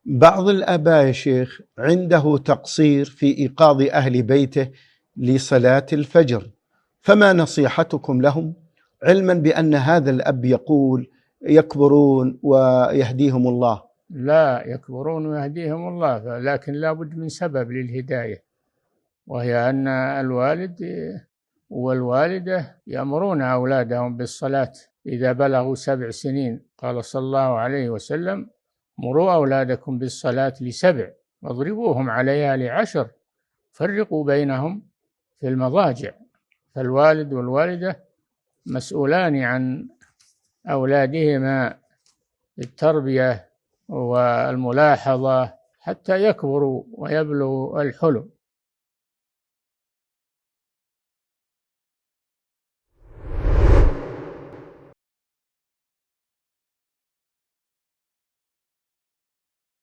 بعض الآباء يا شيخ عنده تقصير في إيقاظ أهل بيته لصلاة الفجر، فما نصيحتكم لهم، علما بأن هذا الأب يقول يكبرون ويهديهم الله؟ لا يكبرون ويهديهم الله، لكن لا بد من سبب للهداية، وهي أن الوالد والوالدة يأمرون أولادهم بالصلاة إذا بلغوا 7 سنين. قال صلى الله عليه وسلم: مروا أولادكم بالصلاة ل7 واضربوهم عليها ل10، فرقوا بينهم في المضاجع. فالوالد والوالدة مسؤولان عن أولادهما بالتربية والملاحظة حتى يكبروا ويبلغوا الحلم.